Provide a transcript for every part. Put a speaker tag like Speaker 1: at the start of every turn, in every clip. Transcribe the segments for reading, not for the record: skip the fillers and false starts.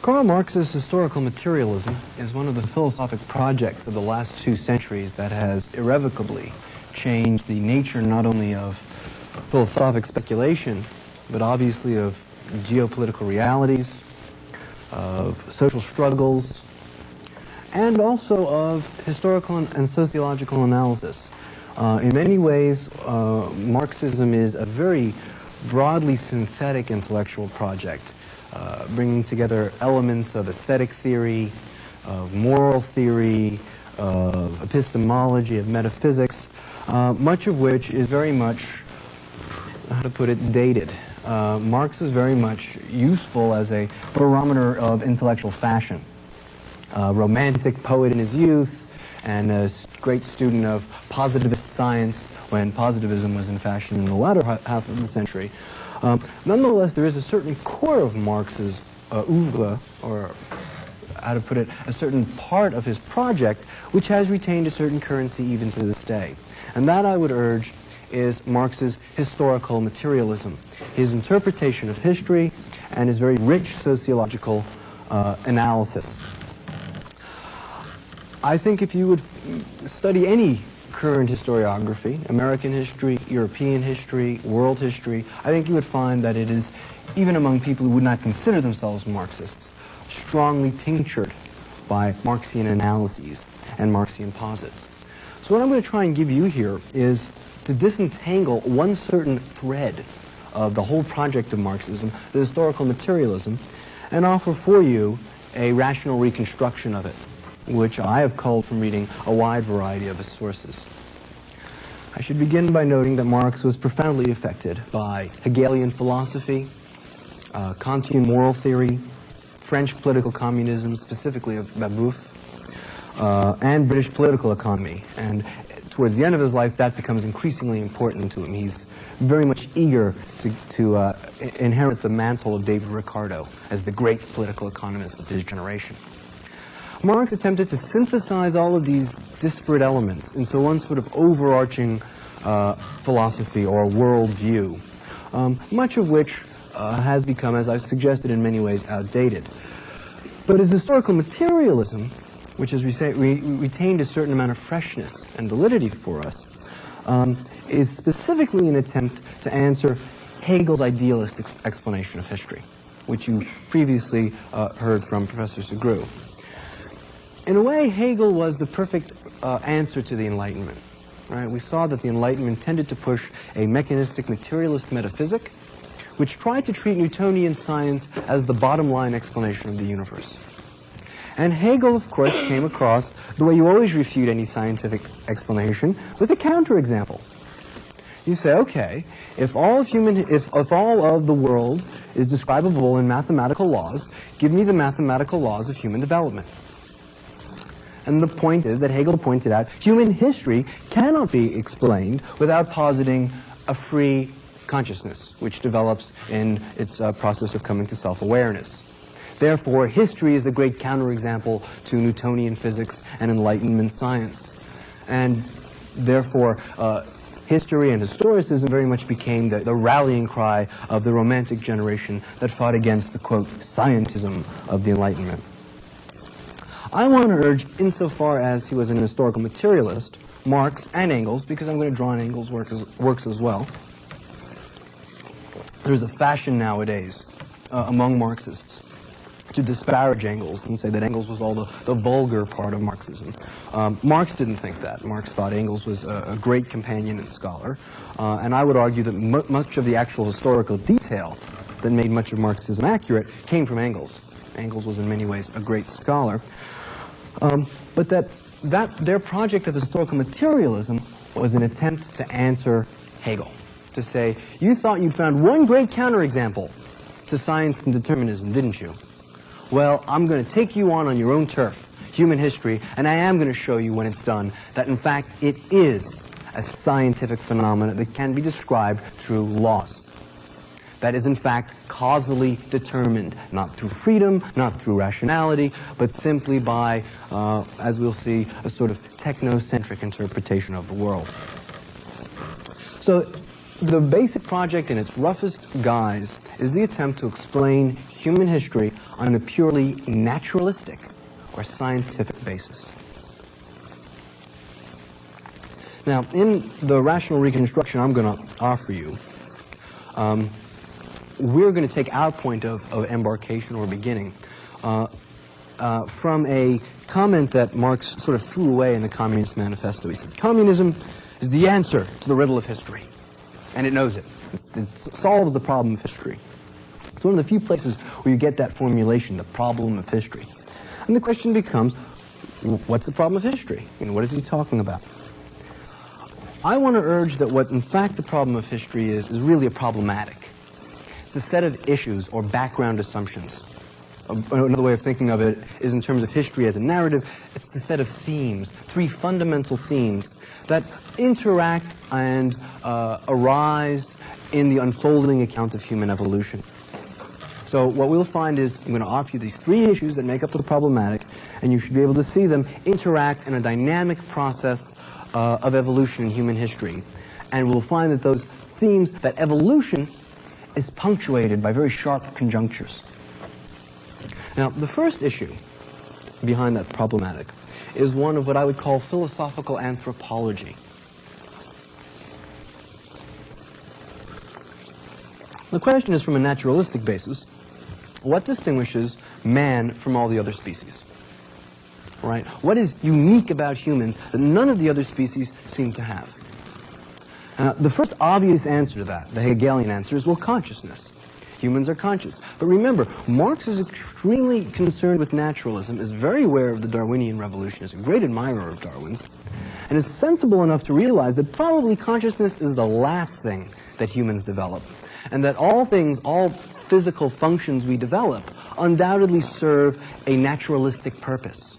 Speaker 1: Karl Marx's historical materialism is one of the philosophic projects of the last 2 centuries that has irrevocably changed the nature not only of philosophic speculation, but obviously of geopolitical realities, of social struggles, and also of historical and sociological analysis. In many ways, Marxism is a very broadly synthetic intellectual project, bringing together elements of aesthetic theory, of moral theory, of epistemology, of metaphysics, much of which is very much, how to put it, dated. Marx is very much useful as a barometer of intellectual fashion. A romantic poet in his youth, and a great student of positivist science when positivism was in fashion in the latter half of the century. Nonetheless, there is a certain core of Marx's oeuvre, or how to put it, a certain part of his project, which has retained a certain currency even to this day. And that, I would urge, is Marx's historical materialism, his interpretation of history, and his very rich sociological analysis. I think if you would study any current historiography, American history, European history, world history, I think you would find that it is, even among people who would not consider themselves Marxists, strongly tinctured by Marxian analyses and Marxian posits. So what I'm going to try and give you here is to disentangle one certain thread of the whole project of Marxism, the historical materialism, and offer for you a rational reconstruction of it, which I have culled from reading a wide variety of his sources. I should begin by noting that Marx was profoundly affected by Hegelian philosophy, Kantian moral theory, French political communism, specifically of Babeuf, and British political economy. And towards the end of his life, that becomes increasingly important to him. He's very much eager to inherit the mantle of David Ricardo as the great political economist of his generation. Marx attempted to synthesize all of these disparate elements into one sort of overarching philosophy or worldview, much of which has become, as I've suggested, in many ways outdated. But his historical materialism, which has retained a certain amount of freshness and validity for us, is specifically an attempt to answer Hegel's idealist explanation of history, which you previously heard from Professor Sugrue. In a way, Hegel was the perfect answer to the Enlightenment. Right? We saw that the Enlightenment tended to push a mechanistic materialist metaphysic, which tried to treat Newtonian science as the bottom line explanation of the universe. And Hegel, of course, came across the way you always refute any scientific explanation, with a counterexample. You say, okay, if all of the world is describable in mathematical laws, give me the mathematical laws of human development. And the point is that Hegel pointed out human history cannot be explained without positing a free consciousness, which develops in its process of coming to self-awareness. Therefore, history is the great counterexample to Newtonian physics and Enlightenment science. And therefore, history and historicism very much became the rallying cry of the Romantic generation that fought against the, quote, scientism of the Enlightenment. I want to urge, insofar as he was an historical materialist, Marx and Engels, because I'm going to draw on Engels' works as well. There's a fashion nowadays among Marxists to disparage Engels and say that Engels was all the vulgar part of Marxism. Marx didn't think that. Marx thought Engels was a great companion and scholar, and I would argue that much of the actual historical detail that made much of Marxism accurate came from Engels. Engels was in many ways a great scholar. But their project of historical materialism was an attempt to answer Hegel, to say, you thought you'd found one great counterexample to science and determinism, didn't you? Well, I'm going to take you on your own turf. human history, and I am going to show you when it's done that in fact it is a scientific phenomenon that can be described through laws. That is in fact causally determined, not through freedom, not through rationality, but simply by, as we'll see, a sort of technocentric interpretation of the world. So the basic project in its roughest guise is the attempt to explain human history on a purely naturalistic or scientific basis. Now, in the rational reconstruction I'm going to offer you, we're going to take our point of embarkation or beginning from a comment that Marx sort of threw away in the Communist Manifesto. He said, communism is the answer to the riddle of history. And it knows it. It solves the problem of history. It's one of the few places where you get that formulation, the problem of history. And the question becomes, what's the problem of history? What is he talking about? I want to urge that what in fact the problem of history is really a problematic. It's a set of issues or background assumptions. Another way of thinking of it is in terms of history as a narrative, it's the set of themes, three fundamental themes that interact and arise in the unfolding account of human evolution. So what we'll find is I'm going to offer you these three issues that make up the problematic, and you should be able to see them interact in a dynamic process of evolution in human history. And we'll find that those themes, that evolution is punctuated by very sharp conjunctures. Now, the first issue behind that problematic is one of what I would call philosophical anthropology. The question is, from a naturalistic basis, what distinguishes man from all the other species? Right? What is unique about humans that none of the other species seem to have? The first obvious answer to that, the Hegelian answer, is, well, consciousness. Humans are conscious. But remember, Marx is extremely concerned with naturalism, is very aware of the Darwinian revolution, is a great admirer of Darwin's, and is sensible enough to realize that probably consciousness is the last thing that humans develop, and that all things, all physical functions we develop, undoubtedly serve a naturalistic purpose.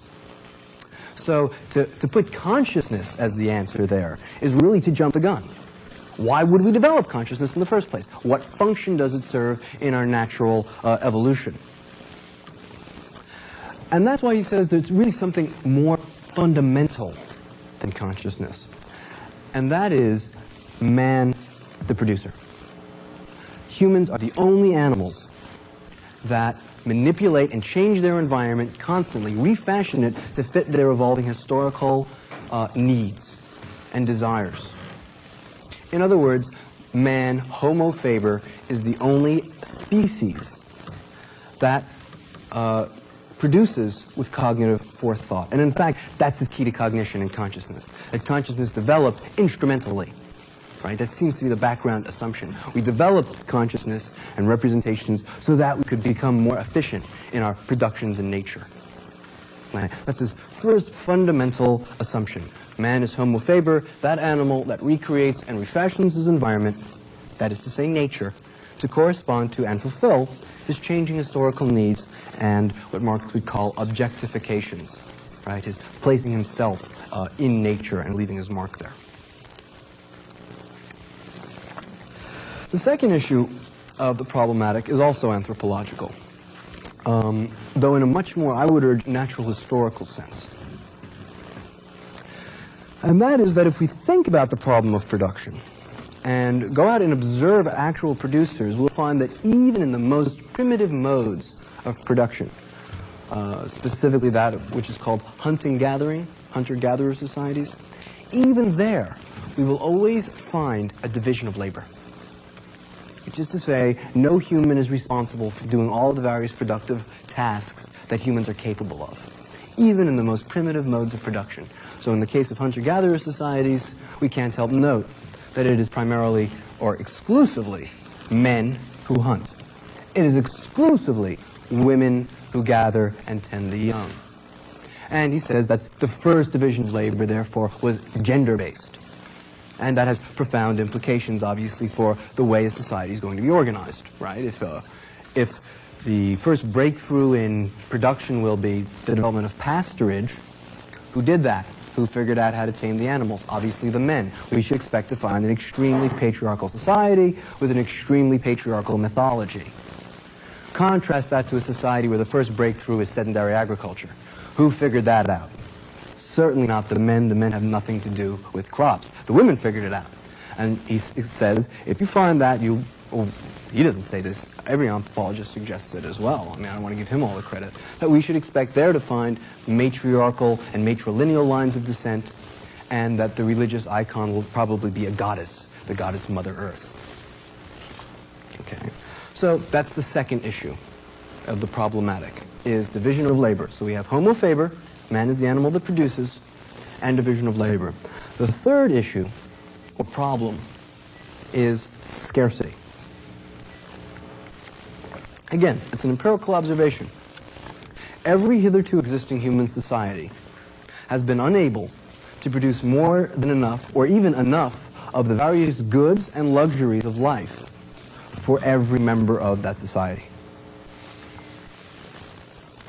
Speaker 1: So to put consciousness as the answer there is really to jump the gun. Why would we develop consciousness in the first place? What function does it serve in our natural evolution? And that's why he says there's really something more fundamental than consciousness. And that is man, the producer. Humans are the only animals that manipulate and change their environment constantly, refashion it to fit their evolving historical needs and desires. In other words, man, Homo faber, is the only species that produces with cognitive forethought. And in fact, that's the key to cognition and consciousness. That consciousness developed instrumentally. Right? That seems to be the background assumption. We developed consciousness and representations so that we could become more efficient in our productions in nature. Right? That's his first fundamental assumption. Man is Homo faber, that animal that recreates and refashions his environment, that is to say nature, to correspond to and fulfill his changing historical needs and what Marx would call objectifications. Right? His placing himself in nature and leaving his mark there. The second issue of the problematic is also anthropological, though in a much more, I would urge, natural historical sense. And that is that if we think about the problem of production and go out and observe actual producers, we'll find that even in the most primitive modes of production, specifically that which is called hunting-gathering, hunter-gatherer societies, even there we will always find a division of labor. Which is to say, no human is responsible for doing all of the various productive tasks that humans are capable of, even in the most primitive modes of production. So in the case of hunter-gatherer societies, we can't help note that it is primarily or exclusively men who hunt. It is exclusively women who gather and tend the young. And he says that the first division of labor, therefore, was gender-based. And that has profound implications, obviously, for the way a society is going to be organized, right? If the first breakthrough in production will be the development of pasturage. Who did that? Who figured out how to tame the animals? Obviously the men. We should expect to find an extremely patriarchal society with an extremely patriarchal mythology. Contrast that to a society where the first breakthrough is sedentary agriculture. Who figured that out? Certainly not the men. The men have nothing to do with crops. The women figured it out. And he says, if you find that, he doesn't say this, every anthropologist suggests it as well. I mean, I don't want to give him all the credit. That we should expect there to find matriarchal and matrilineal lines of descent, and that the religious icon will probably be a goddess, the goddess Mother Earth. Okay. So that's the second issue of the problematic, is division of labor. So we have homo faber, man is the animal that produces, and division of labor. The third issue, or problem, is scarcity. Again, it's an empirical observation. Every hitherto existing human society has been unable to produce more than enough, or even enough, of the various goods and luxuries of life for every member of that society.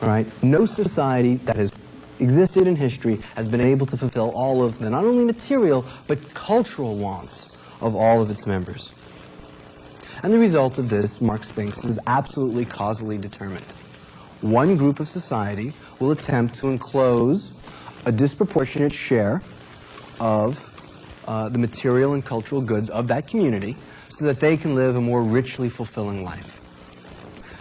Speaker 1: All right? No society that has existed in history has been able to fulfill all of the not only material but cultural wants of all of its members. And the result of this, Marx thinks, is absolutely causally determined. One group of society will attempt to enclose a disproportionate share of the material and cultural goods of that community so that they can live a more richly fulfilling life.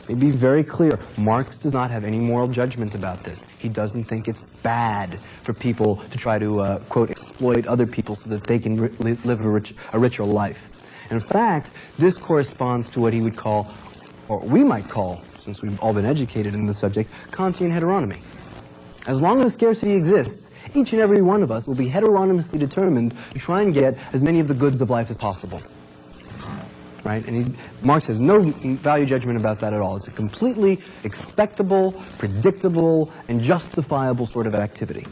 Speaker 1: Let me be very clear, Marx does not have any moral judgment about this. He doesn't think it's bad for people to try to, quote, exploit other people so that they can live a richer life. In fact, this corresponds to what he would call, or we might call, since we've all been educated in the subject, Kantian heteronomy. As long as scarcity exists, each and every one of us will be heteronomously determined to try and get as many of the goods of life as possible. Right? And Marx has no value judgment about that at all. It's a completely expectable, predictable, and justifiable sort of activity.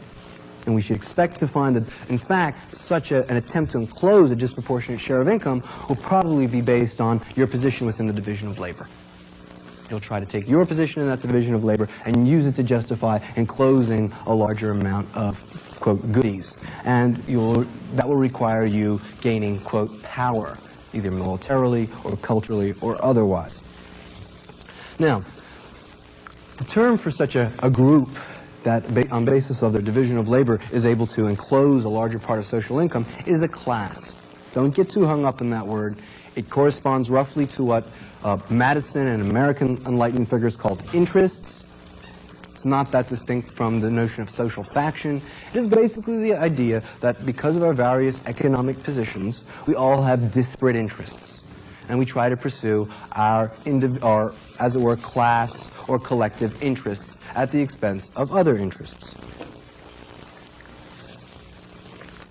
Speaker 1: And we should expect to find that, in fact, such an attempt to enclose a disproportionate share of income will probably be based on your position within the division of labor. You'll try to take your position in that division of labor and use it to justify enclosing a larger amount of, quote, goodies. And that will require you gaining, quote, power, either militarily or culturally or otherwise. Now, the term for such a group that, on basis of their division of labor, is able to enclose a larger part of social income is a class. Don't get too hung up in that word. It corresponds roughly to what Madison and American Enlightenment figures called interests. It's not that distinct from the notion of social faction. It is basically the idea that because of our various economic positions, we all have disparate interests. And we try to pursue our, as it were, class or collective interests at the expense of other interests.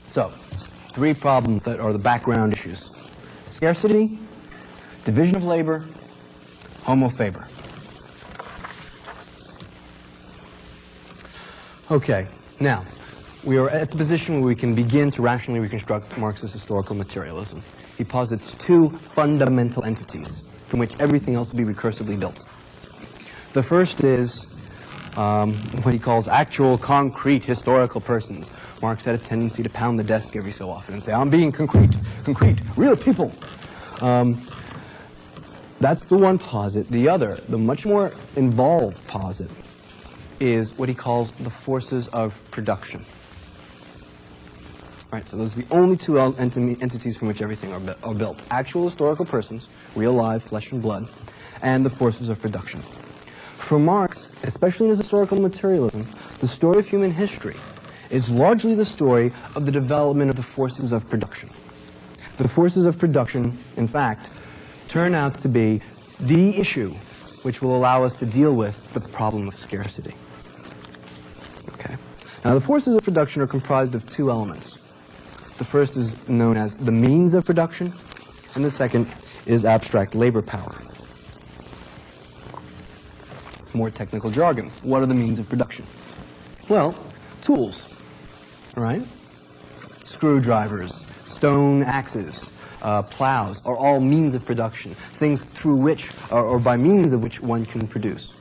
Speaker 1: So, three problems that are the background issues: scarcity, division of labor, homo faber. Okay, now, we are at the position where we can begin to rationally reconstruct Marx's historical materialism. He posits two fundamental entities from which everything else will be recursively built. The first is what he calls actual, concrete, historical persons. Marx had a tendency to pound the desk every so often and say, I'm being concrete, real people. That's the one posit. The other, the much more involved posit, is what he calls the forces of production. Right, so those are the only two entities from which everything are built. Actual historical persons, real live, flesh and blood, and the forces of production. For Marx, especially in his historical materialism, the story of human history is largely the story of the development of the forces of production. The forces of production, in fact, turn out to be the issue which will allow us to deal with the problem of scarcity. Okay. Now, the forces of production are comprised of two elements. The first is known as the means of production, and the second is abstract labor power. More technical jargon. What are the means of production? Well, tools, right? Screwdrivers, stone axes, plows are all means of production, things through which, or by means of which one can produce.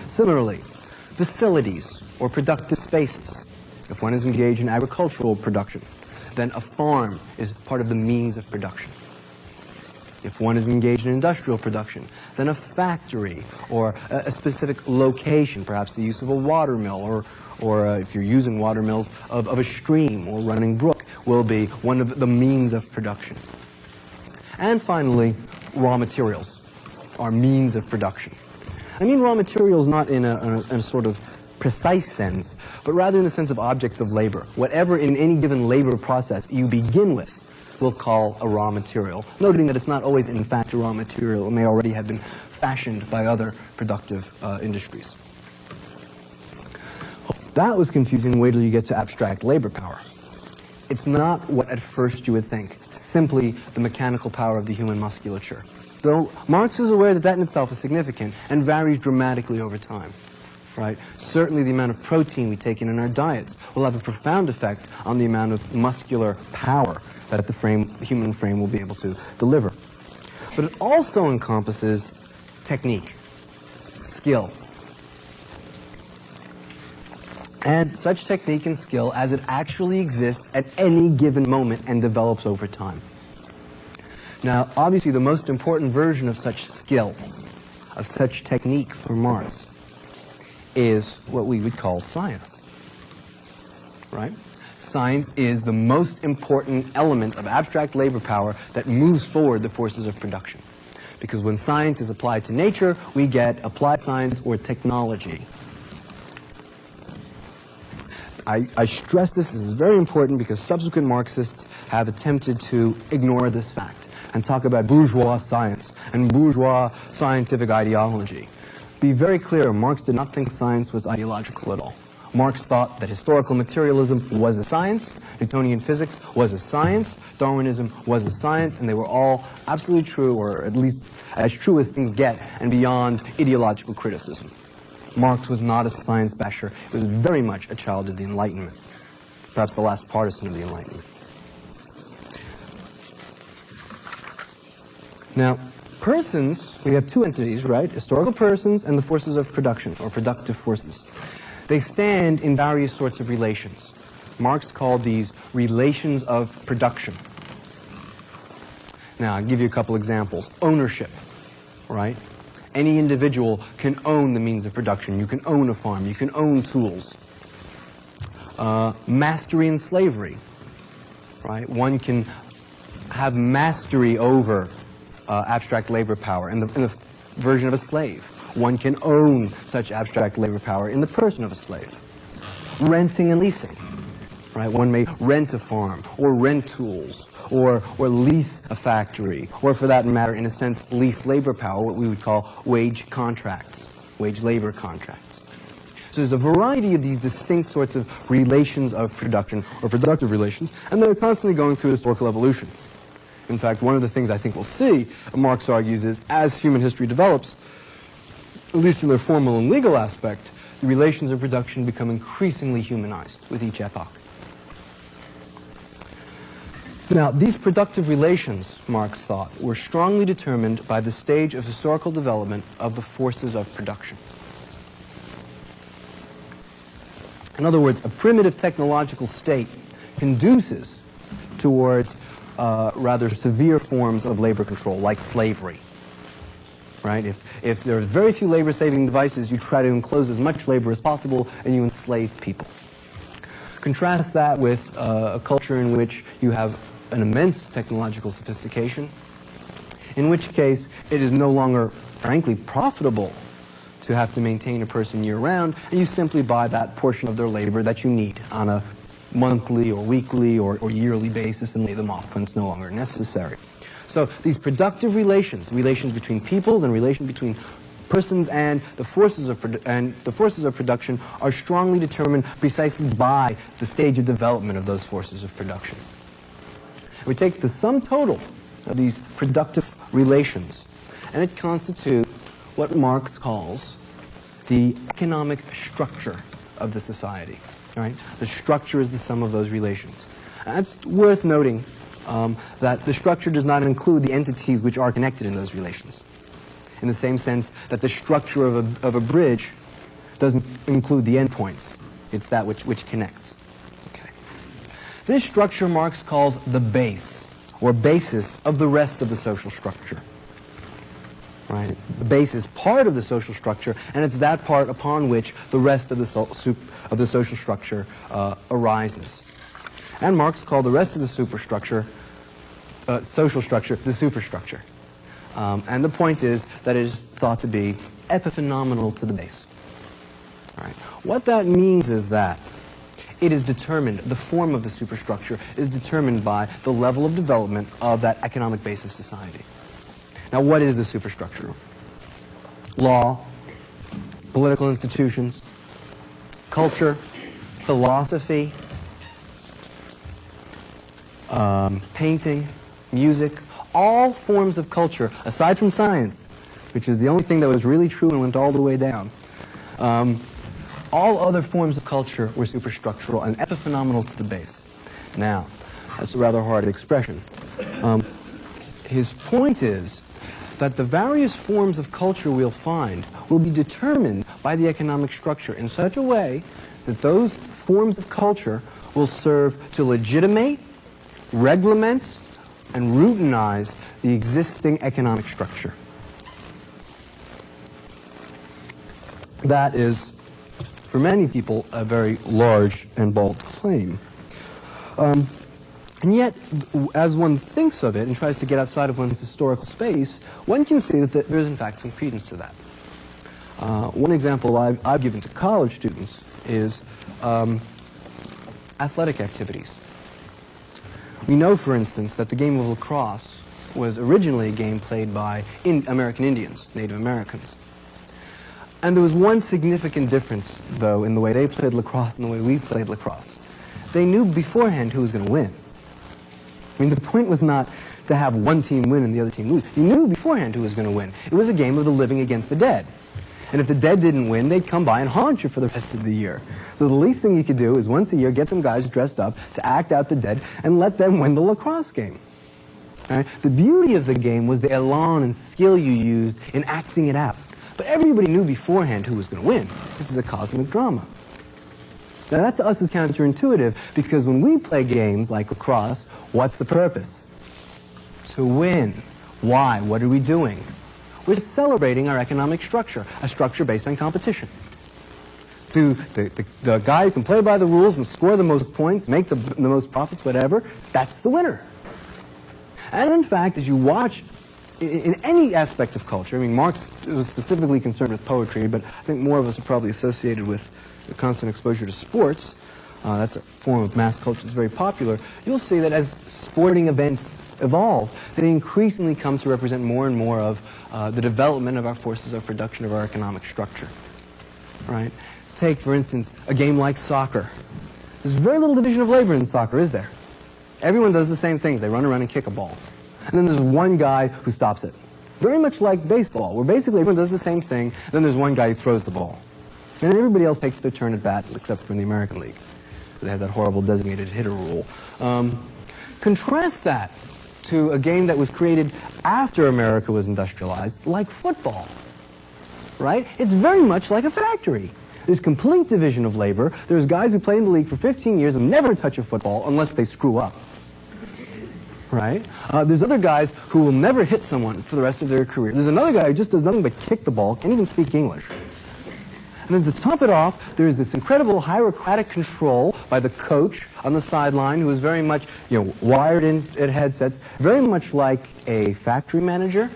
Speaker 1: Similarly, facilities or productive spaces. If one is engaged in agricultural production, then a farm is part of the means of production. If one is engaged in industrial production, then a factory or a specific location, perhaps the use of a water mill, or if you're using water mills, of a stream or running brook, will be one of the means of production. And finally, raw materials are means of production. I mean raw materials not in a sort of precise sense, but rather in the sense of objects of labor. Whatever in any given labor process you begin with, we'll call a raw material, noting that it's not always in fact a raw material. It may already have been fashioned by other productive industries. If that was confusing, wait till you get to abstract labor power. It's not what at first you would think. It's simply the mechanical power of the human musculature. Though Marx is aware that that in itself is significant and varies dramatically over time. Right? Certainly the amount of protein we take in our diets will have a profound effect on the amount of muscular power that the human frame will be able to deliver. But it also encompasses technique, skill. And such technique and skill as it actually exists at any given moment and develops over time. Now, obviously the most important version of such skill, of such technique for Marx, is what we would call science, right? Science is the most important element of abstract labor power that moves forward the forces of production. Because when science is applied to nature, we get applied science or technology. I stress this is very important because subsequent Marxists have attempted to ignore this fact and talk about bourgeois science and bourgeois scientific ideology. Be very clear, Marx did not think science was ideological at all. Marx thought that historical materialism was a science, Newtonian physics was a science, Darwinism was a science, and they were all absolutely true, or at least as true as things get, and beyond ideological criticism. Marx was not a science basher. He was very much a child of the Enlightenment, perhaps the last partisan of the Enlightenment. Now, persons, we have two entities, right? Historical persons and the forces of production, or productive forces. They stand in various sorts of relations. Marx called these relations of production. Now, I'll give you a couple examples. Ownership, right? Any individual can own the means of production. You can own a farm. You can own tools. Mastery and slavery, right? One can have mastery over abstract labor power in the version of a slave. One can own such abstract labor power in the person of a slave. Renting and leasing, right? One may rent a farm, or rent tools, or lease a factory, or for that matter, in a sense, lease labor power, what we would call wage contracts, wage labor contracts. So there's a variety of these distinct sorts of relations of production, or productive relations, and they're constantly going through historical evolution. In fact, one of the things I think we'll see, Marx argues, is as human history develops, at least in their formal and legal aspect, the relations of production become increasingly humanized with each epoch. Now, these productive relations, Marx thought, were strongly determined by the stage of historical development of the forces of production. In other words, a primitive technological state conduces towards rather severe forms of labor control, like slavery. Right? If there are very few labor-saving devices, you try to enclose as much labor as possible, and you enslave people. Contrast that with a culture in which you have an immense technological sophistication, in which case it is no longer, frankly, profitable to have to maintain a person year-round, and you simply buy that portion of their labor that you need on a monthly or weekly or yearly basis and lay them off when it's no longer necessary. So these productive relations, relations between peoples and relations between persons and the forces of production are strongly determined precisely by the stage of development of those forces of production. We take the sum total of these productive relations, and it constitutes what Marx calls the economic structure of the society. Right? The structure is the sum of those relations. And it's worth noting that the structure does not include the entities which are connected in those relations. In the same sense that the structure of a bridge doesn't include the endpoints. It's that which connects. Okay. This structure Marx calls the base, or basis, of the rest of the social structure. Right? The base is part of the social structure, and it's that part upon which the rest of the social structure arises. And Marx called the rest of the superstructure, social structure, the superstructure. And the point is that it is thought to be epiphenomenal to the base. Right? What that means is that it is determined, the form of the superstructure is determined by the level of development of that economic base of society. Now, what is the superstructure? Law, political institutions, culture, philosophy, painting, music, all forms of culture, aside from science, which is the only thing that was really true and went all the way down. All other forms of culture were superstructural and epiphenomenal to the base. Now, that's a rather hard expression. His point is that the various forms of culture we'll find will be determined by the economic structure in such a way that those forms of culture will serve to legitimate, reglement, and routinize the existing economic structure. That is, for many people, a very large and bold claim. And yet, as one thinks of it and tries to get outside of one's historical space, one can see that there is, in fact, some credence to that. One example I've given to college students is athletic activities. We know, for instance, that the game of lacrosse was originally a game played by American Indians, Native Americans. And there was one significant difference, though, in the way they played lacrosse and the way we played lacrosse. They knew beforehand who was going to win. I mean, the point was not to have one team win and the other team lose. You knew beforehand who was going to win. It was a game of the living against the dead. And if the dead didn't win, they'd come by and haunt you for the rest of the year. So the least thing you could do is once a year get some guys dressed up to act out the dead and let them win the lacrosse game. Right? The beauty of the game was the elan and skill you used in acting it out. But everybody knew beforehand who was going to win. This is a cosmic drama. Now that to us is counterintuitive because when we play games like lacrosse, what's the purpose? To win. Why? What are we doing? We're celebrating our economic structure, a structure based on competition. To the guy who can play by the rules and score the most points, make the most profits, whatever, that's the winner. And in fact, as you watch in any aspect of culture, I mean, Marx was specifically concerned with poetry, but I think more of us are probably associated with the constant exposure to sports. That's a form of mass culture that's very popular. You'll see that as sporting events evolve, they increasingly come to represent more and more of the development of our forces of production of our economic structure. Right? Take, for instance, a game like soccer. There's very little division of labor in soccer, is there? Everyone does the same things. They run around and kick a ball. And then there's one guy who stops it. Very much like baseball, where basically everyone does the same thing, then there's one guy who throws the ball. And then everybody else takes their turn at bat, except for in the American League. They have that horrible designated hitter rule. Contrast that to a game that was created after America was industrialized, like football. Right? It's very much like a factory. There's complete division of labor. There's guys who play in the league for 15 years and never touch a football unless they screw up. Right? There's other guys who will never hit someone for the rest of their career. There's another guy who just does nothing but kick the ball, can't even speak English. And then to top it off, there's this incredible hierarchic control by the coach on the sideline who is very much, wired in at headsets, very much like a factory manager.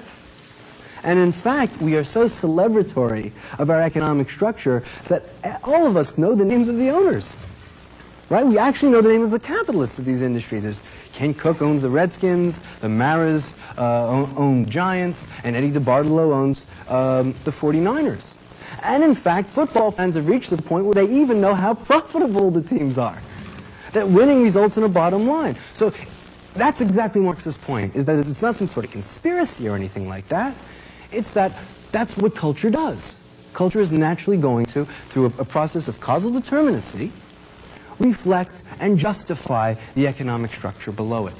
Speaker 1: And in fact, we are so celebratory of our economic structure that all of us know the names of the owners. Right? We actually know the name of the capitalists of these industries. There's Ken Cook owns the Redskins, the Maras own Giants, and Eddie DeBartolo owns the 49ers. And in fact, football fans have reached the point where they even know how profitable the teams are. That winning results in a bottom line. So that's exactly Marx's point, is that it's not some sort of conspiracy or anything like that. It's that that's what culture does. Culture is naturally going to, through a process of causal determinacy, reflect and justify the economic structure below it.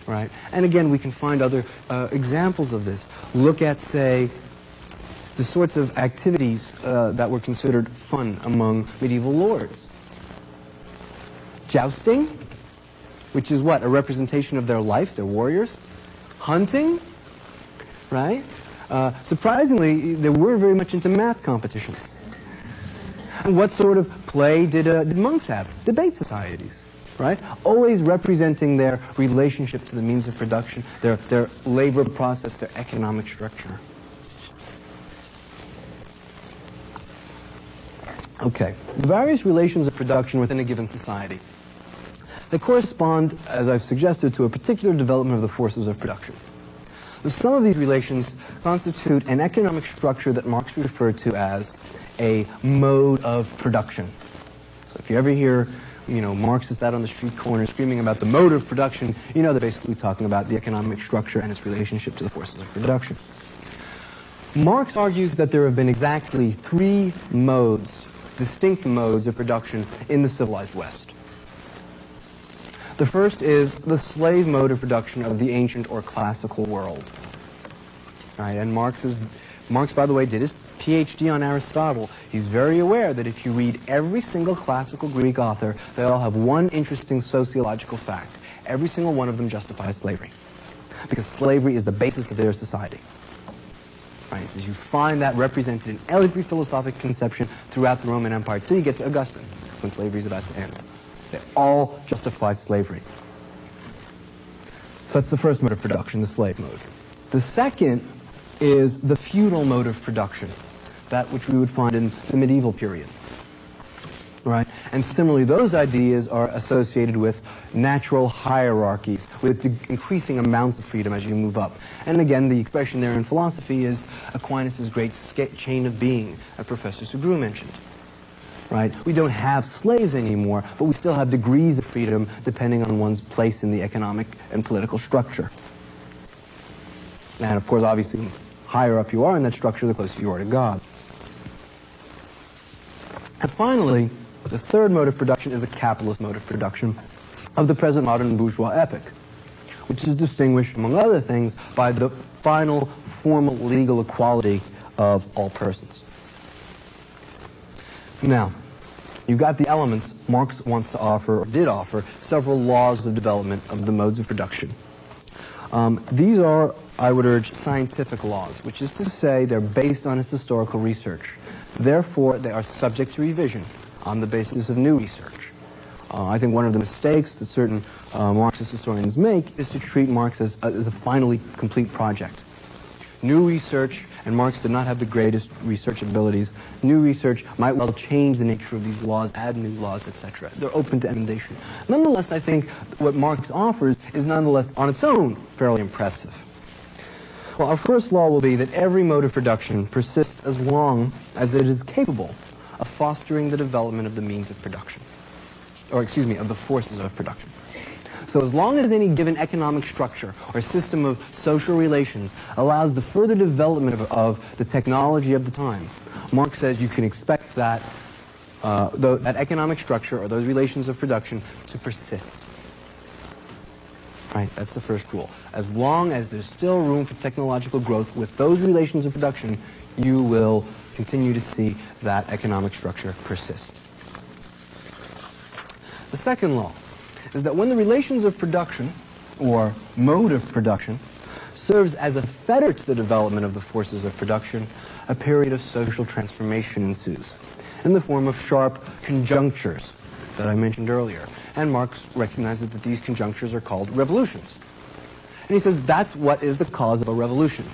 Speaker 1: right? And again, we can find other examples of this. Look at, say, the sorts of activities that were considered fun among medieval lords. Jousting, which is what? A representation of their life, their warriors. Hunting, right? Surprisingly, they were very much into math competitions. And what sort of play did monks have? Debate societies, right? Always representing their relationship to the means of production, their labor process, their economic structure. Okay, the various relations of production within a given society. They correspond, as I've suggested, to a particular development of the forces of production. Some of these relations constitute an economic structure that Marx referred to as a mode of production. So if you ever hear, Marxists out on the street corner screaming about the mode of production, they're basically talking about the economic structure and its relationship to the forces of production. Marx argues that there have been exactly three modes, distinct modes of production in the civilized West. The first is the slave mode of production of the ancient or classical world. All right, and Marx, by the way, did his PhD on Aristotle. He's very aware that if you read every single classical Greek author, they all have one interesting sociological fact. Every single one of them justifies slavery, because slavery is the basis of their society. Right, he says you find that represented in every philosophic conception throughout the Roman Empire till you get to Augustine, when slavery is about to end. They all justify slavery. So that's the first mode of production, the slave mode. The second is the feudal mode of production, that which we would find in the medieval period. Right? And similarly, those ideas are associated with natural hierarchies, with increasing amounts of freedom as you move up. And again, the expression there in philosophy is Aquinas' great chain of being, that Professor Sugrue mentioned. Right? We don't have slaves anymore, but we still have degrees of freedom depending on one's place in the economic and political structure. And of course, obviously, the higher up you are in that structure, the closer you are to God. And finally, the third mode of production is the capitalist mode of production of the present modern bourgeois epoch, which is distinguished, among other things, by the final formal legal equality of all persons. Now, you've got the elements. Marx wants to offer, or did offer, several laws of development of the modes of production. These are, I would urge, scientific laws, which is to say they're based on his historical research. Therefore, they are subject to revision on the basis of new research. I think one of the mistakes that certain Marxist historians make is to treat Marx as a finally complete project. New research, and Marx did not have the greatest research abilities, new research might well change the nature of these laws, add new laws, etc. They're open to emendation. Nonetheless, I think what Marx offers is nonetheless, on its own, fairly impressive. Well, our first law will be that every mode of production persists as long as it is capable of fostering the development of the means of production. Or, excuse me, of the forces of production. So as long as any given economic structure or system of social relations allows the further development of the technology of the time, Marx says you can expect that that economic structure or those relations of production to persist. Right? That's the first rule. As long as there's still room for technological growth with those relations of production, you will continue to see that economic structure persist. The second law is that when the relations of production, or mode of production, serves as a fetter to the development of the forces of production, a period of social transformation ensues, in the form of sharp conjunctures that I mentioned earlier. And Marx recognizes that these conjunctures are called revolutions. And he says that's what is the cause of a revolution,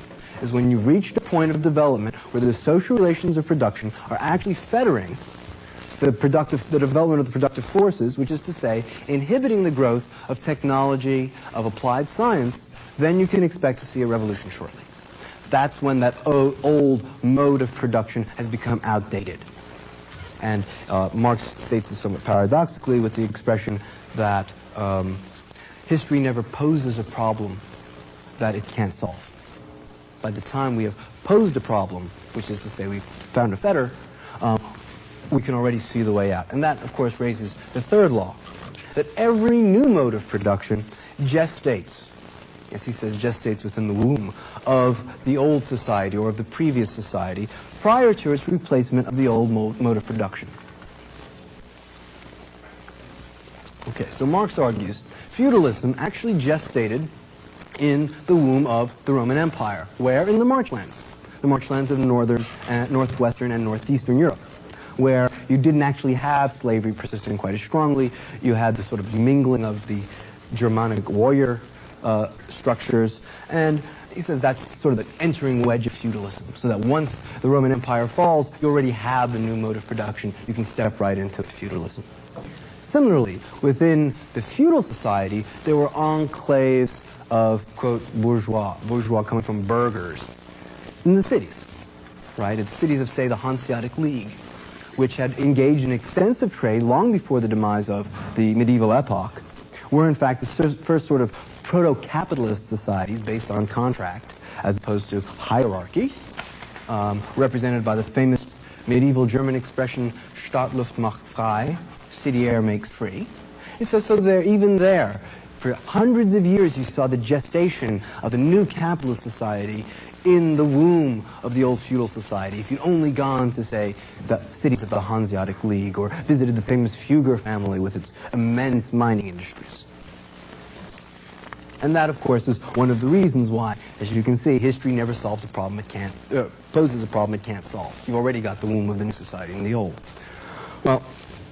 Speaker 1: is when you've reached a point of development where the social relations of production are actually fettering the development of the productive forces, which is to say, inhibiting the growth of technology, of applied science, then you can expect to see a revolution shortly. That's when that old mode of production has become outdated. And Marx states this somewhat paradoxically with the expression that history never poses a problem that it can't solve. By the time we have posed a problem, which is to say we've found a fetter, we can already see the way out. And that, of course, raises the third law, that every new mode of production gestates as he says, gestates within the womb of the old society or of the previous society prior to its replacement of the old mode of production. Okay, so Marx argues feudalism actually gestated in the womb of the Roman Empire. Where? In the marchlands. The marchlands of northern, northwestern, and northeastern Europe, where you didn't actually have slavery persisting quite as strongly. You had the sort of mingling of the Germanic warrior structures, and he says that's sort of the entering wedge of feudalism, so that once the Roman Empire falls, you already have the new mode of production. You can step right into feudalism. Similarly, within the feudal society, there were enclaves of, quote, bourgeois coming from burghers, in the cities, right? It's cities of, say, the Hanseatic League, which had engaged in extensive trade long before the demise of the medieval epoch, were in fact the first sort of proto-capitalist societies based on contract as opposed to hierarchy, represented by the famous medieval German expression Stadtluft macht frei, city air makes free. And so even there, for hundreds of years, you saw the gestation of the new capitalist society in the womb of the old feudal society. If you'd only gone to, say, the cities of the Hanseatic League or visited the famous Fugger family with its immense mining industries. And that, of course, is one of the reasons why, as you can see, history never solves a problem it can't, poses a problem it can't solve. You've already got the womb of the new society in the old. Well,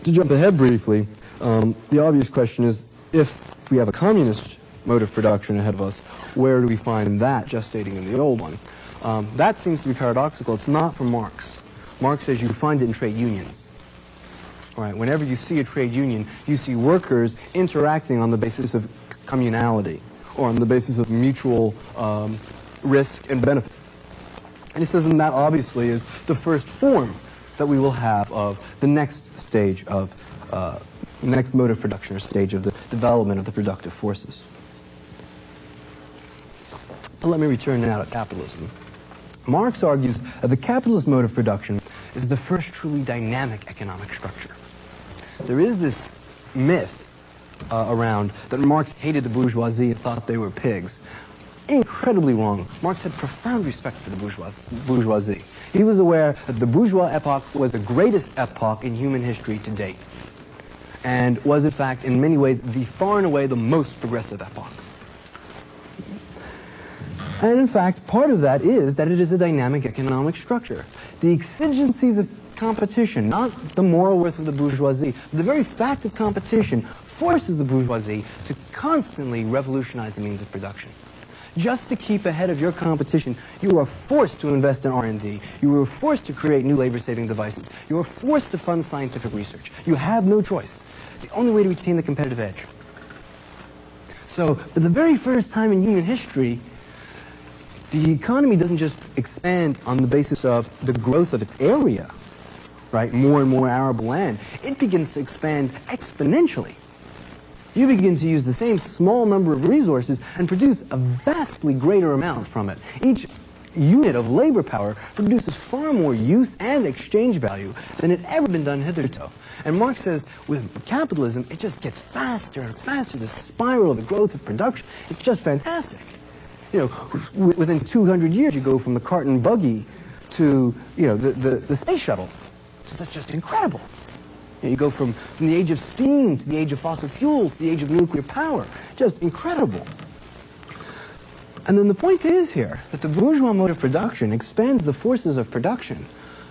Speaker 1: to jump ahead briefly, the obvious question is, if we have a communist mode of production ahead of us, where do we find that gestating in the old one? That seems to be paradoxical. It's not from Marx. Marx says you find it in trade unions. All right, whenever you see a trade union, you see workers interacting on the basis of communality, or on the basis of mutual risk and benefit. And he says, and that obviously is the first form that we will have of the next stage of, next mode of production, or stage of the development of the productive forces. But let me return now to capitalism. Marx argues that the capitalist mode of production is the first truly dynamic economic structure. There is this myth around that Marx hated the bourgeoisie and thought they were pigs. Incredibly wrong. Marx had profound respect for the bourgeoisie. He was aware that the bourgeois epoch was the greatest epoch in human history to date, and was in fact in many ways the far and away the most progressive epoch. And in fact, part of that is that it is a dynamic economic structure. The exigencies of competition, not the moral worth of the bourgeoisie, the very fact of competition forces the bourgeoisie to constantly revolutionize the means of production. Just to keep ahead of your competition, you are forced to invest in R&D. You are forced to create new labor-saving devices. You are forced to fund scientific research. You have no choice. It's the only way to retain the competitive edge. So, for the very first time in human history, the economy doesn't just expand on the basis of the growth of its area, right? More and more arable land. It begins to expand exponentially. You begin to use the same small number of resources and produce a vastly greater amount from it. Each unit of labor power produces far more use and exchange value than had ever been done hitherto. And Marx says with capitalism, it just gets faster and faster. The spiral of the growth of production is just fantastic. You know, within 200 years, you go from the cart and buggy to, you know, the space shuttle. So that's just incredible. You go from the age of steam to the age of fossil fuels to the age of nuclear power. Just incredible. And then the point is here that the bourgeois mode of production expands the forces of production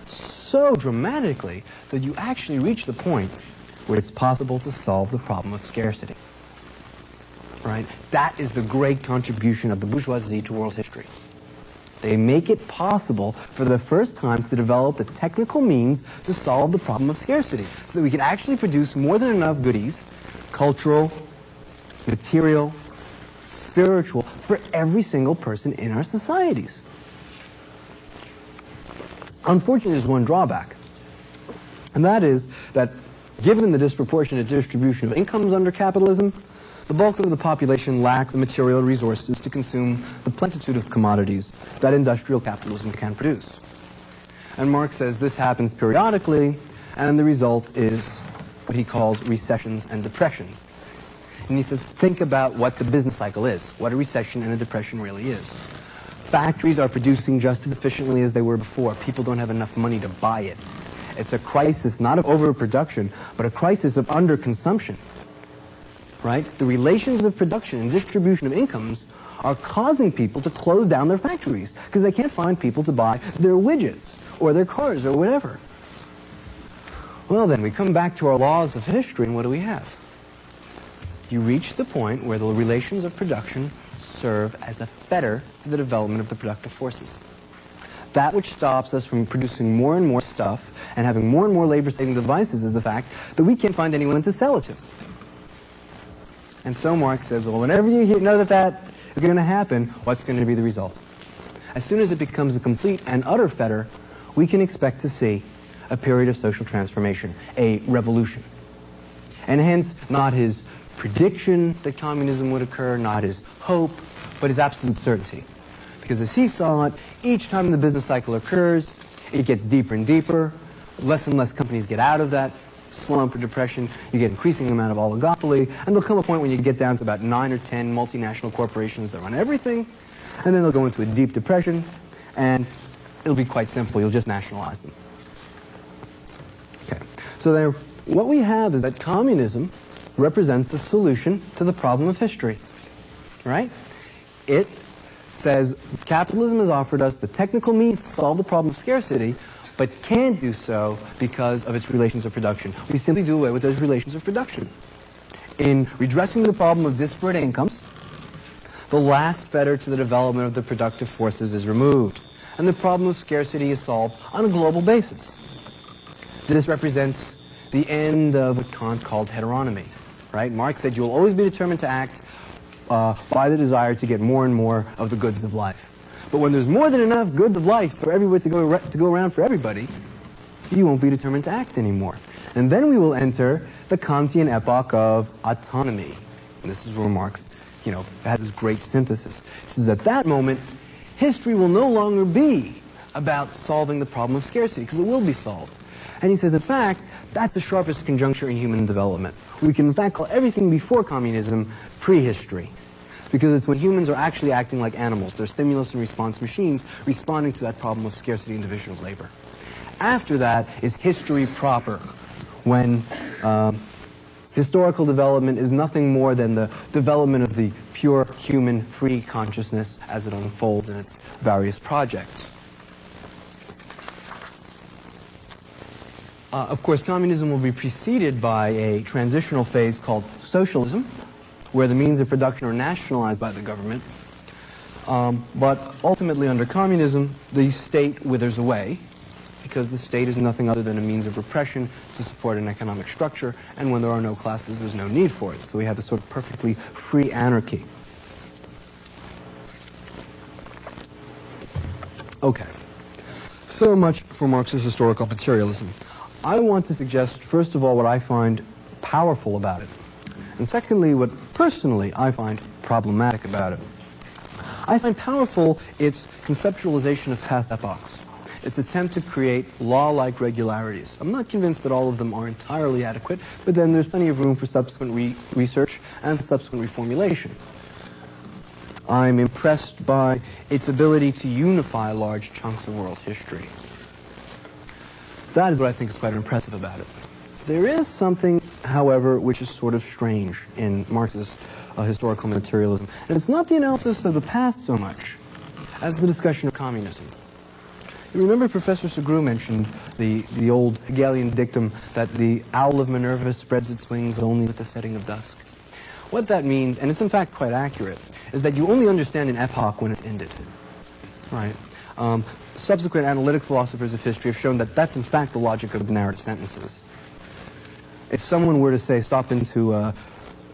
Speaker 1: so dramatically that you actually reach the point where it's possible to solve the problem of scarcity. Right? That is the great contribution of the bourgeoisie to world history. They make it possible for the first time to develop the technical means to solve the problem of scarcity, so that we can actually produce more than enough goodies, cultural, material, spiritual, for every single person in our societies. Unfortunately, there's one drawback, and that is that given the disproportionate distribution of incomes under capitalism, the bulk of the population lacks the material resources to consume the plenitude of commodities that industrial capitalism can produce. And Marx says this happens periodically, and the result is what he calls recessions and depressions. And he says, think about what the business cycle is, what a recession and a depression really is. Factories are producing just as efficiently as they were before. People don't have enough money to buy it. It's a crisis not of overproduction, but a crisis of underconsumption. Right? The relations of production and distribution of incomes are causing people to close down their factories because they can't find people to buy their widgets or their cars or whatever. Well, then we come back to our laws of history, and what do we have? You reach the point where the relations of production serve as a fetter to the development of the productive forces. That which stops us from producing more and more stuff and having more and more labor-saving devices is the fact that we can't find anyone to sell it to. And so Marx says, well, whenever you know that that is going to happen, what's going to be the result? As soon as it becomes a complete and utter fetter, we can expect to see a period of social transformation, a revolution. And hence, not his prediction that communism would occur, not his hope, but his absolute certainty. Because as he saw it, each time the business cycle occurs, it gets deeper and deeper, less and less companies get out of that slump or depression, you get increasing amount of oligopoly, and there'll come a point when you get down to about 9 or 10 multinational corporations that run everything, and then they'll go into a deep depression, and it'll be quite simple, you'll just nationalize them. Okay, so there, what we have is that communism represents the solution to the problem of history, right? It says capitalism has offered us the technical means to solve the problem of scarcity, but can't do so because of its relations of production. We simply do away with those relations of production. In redressing the problem of disparate incomes, the last fetter to the development of the productive forces is removed, and the problem of scarcity is solved on a global basis. This represents the end of what Kant called heteronomy, right? Marx said you'll always be determined to act by the desire to get more and more of the goods of life. But when there's more than enough goods of life for everywhere to go around for everybody, you won't be determined to act anymore. And then we will enter the Kantian epoch of autonomy. And this is where Marx, has this great synthesis. He says at that moment, history will no longer be about solving the problem of scarcity, because it will be solved. And he says, in fact, that's the sharpest conjuncture in human development. We can, in fact, call everything before communism prehistory, because it's when humans are actually acting like animals. They're stimulus and response machines responding to that problem of scarcity and division of labor. After that is history proper, when historical development is nothing more than the development of the pure human free consciousness as it unfolds in its various projects. Of course, communism will be preceded by a transitional phase called socialism, where the means of production are nationalized by the government. But ultimately, under communism, the state withers away, because the state is nothing other than a means of repression to support an economic structure, and when there are no classes, there's no need for it. So we have a sort of perfectly free anarchy. Okay. So much for Marx's historical materialism. I want to suggest, first of all, what I find powerful about it. And secondly, what personally I find problematic about it. I find powerful its conceptualization of past epochs, its attempt to create law-like regularities. I'm not convinced that all of them are entirely adequate, but then there's plenty of room for subsequent research and subsequent reformulation. I'm impressed by its ability to unify large chunks of world history. That is what I think is quite impressive about it. There is something, however, which is sort of strange in Marx's historical materialism. And it's not the analysis of the past so much as the discussion of communism. You remember Professor Sugrue mentioned the old Hegelian dictum that the owl of Minerva spreads its wings only with the setting of dusk. What that means, and it's in fact quite accurate, is that you only understand an epoch when it's ended. Right? Subsequent analytic philosophers of history have shown that that's in fact the logic of narrative sentences. If someone were to say, stop into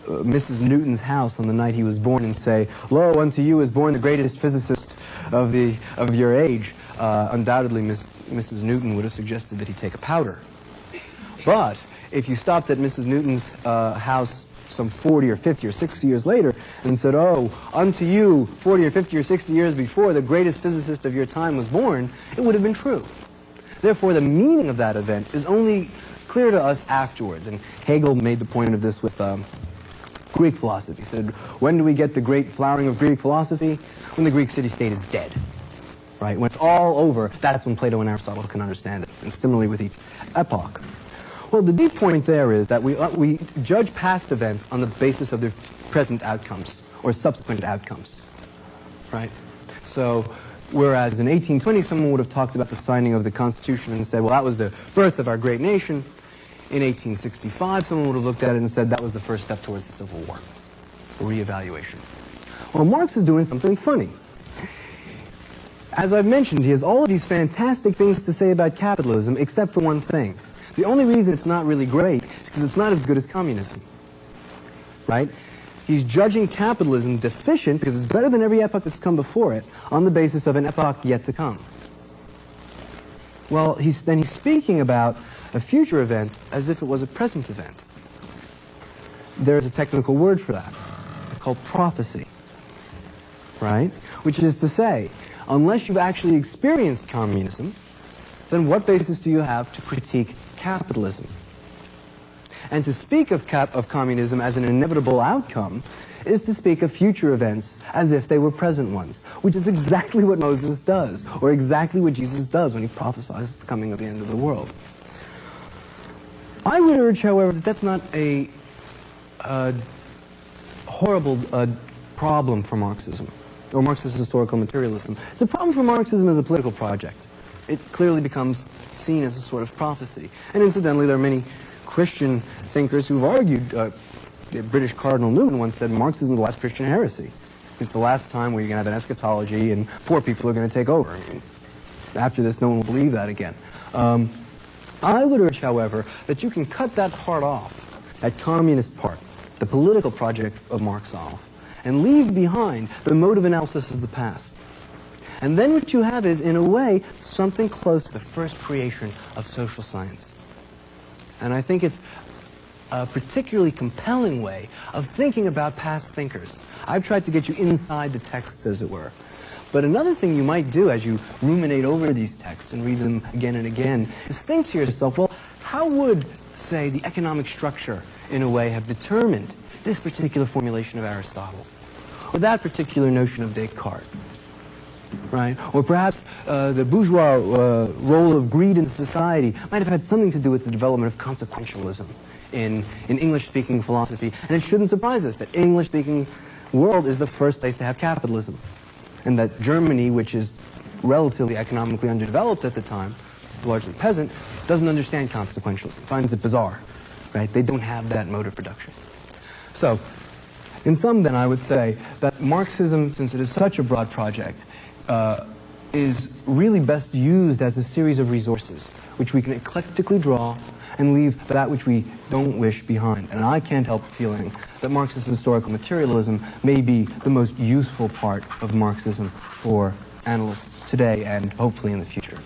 Speaker 1: Mrs. Newton's house on the night he was born and say, "Lo, unto you is born the greatest physicist of your age," undoubtedly Mrs. Newton would have suggested that he take a powder. But if you stopped at Mrs. Newton's house some 40 or 50 or 60 years later and said, "Oh, unto you, 40 or 50 or 60 years before the greatest physicist of your time was born," it would have been true. Therefore, the meaning of that event is only clear to us afterwards. And Hegel made the point of this with Greek philosophy. He said, when do we get the great flowering of Greek philosophy? When the Greek city-state is dead. Right? When it's all over, that's when Plato and Aristotle can understand it. And similarly with each epoch. Well, the deep point there is that we judge past events on the basis of their present outcomes, or subsequent outcomes. Right? So, whereas in 1820 someone would have talked about the signing of the Constitution and said, well, that was the birth of our great nation. In 1865, someone would have looked at it and said that was the first step towards the Civil War, a reevaluation. Well, Marx is doing something funny. As I've mentioned, he has all of these fantastic things to say about capitalism, except for one thing. The only reason it's not really great is because it's not as good as communism. Right? He's judging capitalism deficient because it's better than every epoch that's come before it on the basis of an epoch yet to come. Well, he's speaking about a future event as if it was a present event. There's a technical word for that. It's called prophecy. Right? Which is to say, unless you've actually experienced communism, then what basis do you have to critique capitalism? And to speak of communism as an inevitable outcome is to speak of future events as if they were present ones, which is exactly what Moses does, or exactly what Jesus does when he prophesies the coming of the end of the world. I would urge, however, that that's not a horrible problem for Marxism, or Marxist historical materialism. It's a problem for Marxism as a political project. It clearly becomes seen as a sort of prophecy. And incidentally, there are many Christian thinkers who've argued, the British Cardinal Newman once said Marxism is the last Christian heresy. It's the last time where you're going to have an eschatology and poor people are going to take over. I mean, after this, no one will believe that again. I would urge, however, that you can cut that part off, that communist part, the political project of Marx off, and leave behind the motive analysis of the past. And then what you have is, in a way, something close to the first creation of social science. And I think it's a particularly compelling way of thinking about past thinkers. I've tried to get you inside the text, as it were. But another thing you might do as you ruminate over these texts and read them again and again is think to yourself, well, how would, say, the economic structure, in a way, have determined this particular formulation of Aristotle? Or that particular notion of Descartes? Right? Or perhaps the bourgeois role of greed in society might have had something to do with the development of consequentialism in English-speaking philosophy. And it shouldn't surprise us that English-speaking world is the first place to have capitalism. And that Germany, which is relatively economically underdeveloped at the time, largely peasant, doesn't understand consequentialism, finds it bizarre. Right? They don't have that mode of production. So, in sum then, I would say that Marxism, since it is such a broad project, is really best used as a series of resources which we can eclectically draw and leave that which we don't wish behind. And I can't help feeling that Marxist historical materialism may be the most useful part of Marxism for analysts today and hopefully in the future.